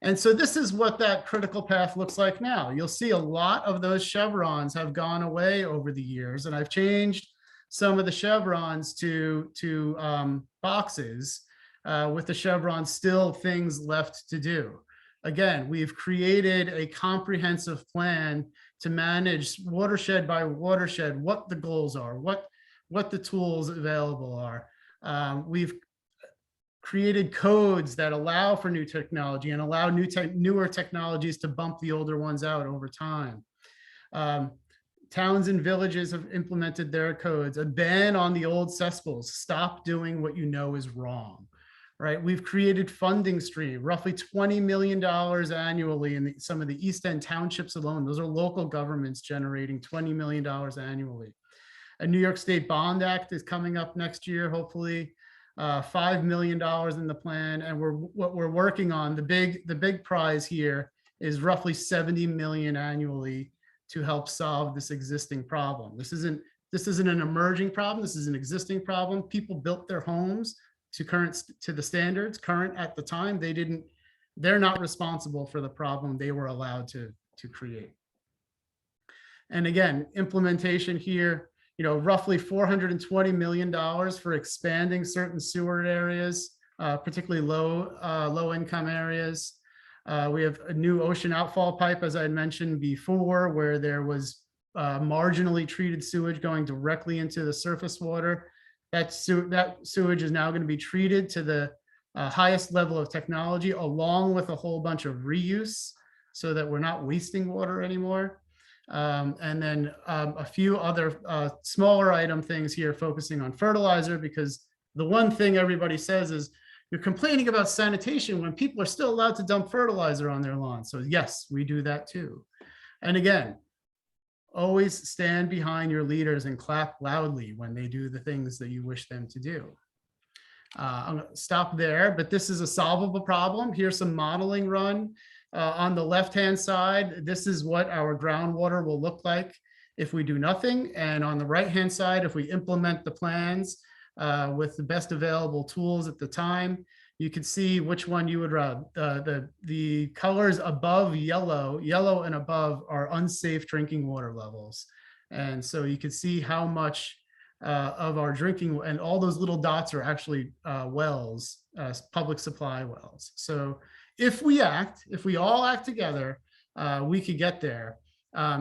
And so this is what that critical path looks like now. You'll see a lot of those chevrons have gone away over the years, and I've changed some of the chevrons to boxes with the chevrons still things left to do. Again, we've created a comprehensive plan to manage watershed by watershed, what the goals are, what the tools available are. We've created codes that allow for new technology and allow newer technologies to bump the older ones out over time. Towns and villages have implemented their codes, a ban on the old cesspools, stop doing what you know is wrong, right? We've created funding stream, roughly $20 million annually in some of the East End townships alone. Those are local governments generating $20 million annually. A New York State Bond Act is coming up next year, hopefully. $5 million in the plan, and what we're working on, the big prize here is roughly 70 million annually to help solve this existing problem. This isn't an emerging problem. This is an existing problem. People built their homes to the standards current at the time. They're not responsible for the problem they were allowed to create. And again, implementation here, roughly $420 million for expanding certain sewer areas, particularly low income areas. We have a new ocean outfall pipe, as I had mentioned before, where there was marginally treated sewage going directly into the surface water. That sewage is now going to be treated to the highest level of technology, along with a whole bunch of reuse, so that we're not wasting water anymore. And then a few other smaller item things here focusing on fertilizer, because the one thing everybody says is you're complaining about sanitation when people are still allowed to dump fertilizer on their lawn. So yes, we do that too. And again, always stand behind your leaders and clap loudly when they do the things that you wish them to do. I'm going to stop there, but this is a solvable problem. Here's some modeling run. On the left-hand side, this is what our groundwater will look like if we do nothing. And on the right-hand side, if we implement the plans with the best available tools at the time, you can see which one you would rather. The colors above yellow and above are unsafe drinking water levels. And so you can see how much of our drinking, and all those little dots are actually wells, public supply wells. So if we all act together, we could get there.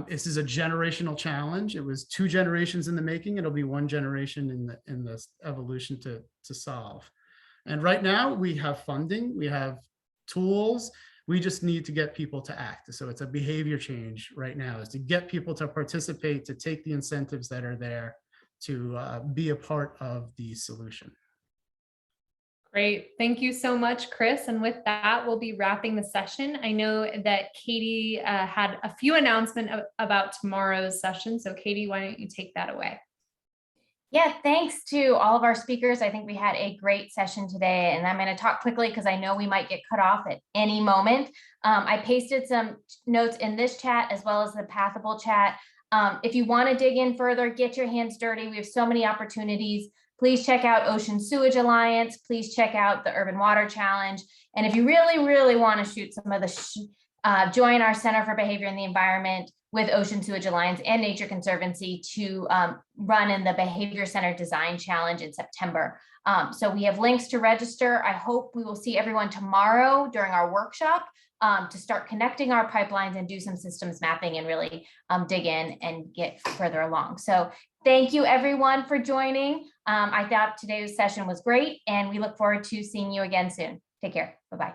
This is a generational challenge. It was 2 generations in the making. It'll be 1 generation in this evolution to solve. And right now we have funding, we have tools. We just need to get people to act. So it's a behavior change right now, is to get people to participate, to take the incentives that are there to be a part of the solution. Great. Thank you so much, Chris. And with that, we'll be wrapping the session. I know that Katie had a few announcements about tomorrow's session. So Katie, why don't you take that away? Yeah, thanks to all of our speakers. I think we had a great session today, and I'm going to talk quickly because I know we might get cut off at any moment. I pasted some notes in this chat as well as the Pathable chat. If you want to dig in further, get your hands dirty. We have so many opportunities. Please check out Ocean Sewage Alliance. Please check out the Urban Water Challenge. And if you really, really want to shoot some of the, join our Center for Behavior and the Environment with Ocean Sewage Alliance and Nature Conservancy to run in the Behavior Center Design Challenge in September. So we have links to register. I hope we will see everyone tomorrow during our workshop to start connecting our pipelines and do some systems mapping and really dig in and get further along. So Thank you everyone for joining. I thought today's session was great and we look forward to seeing you again soon. Take care. Bye-bye.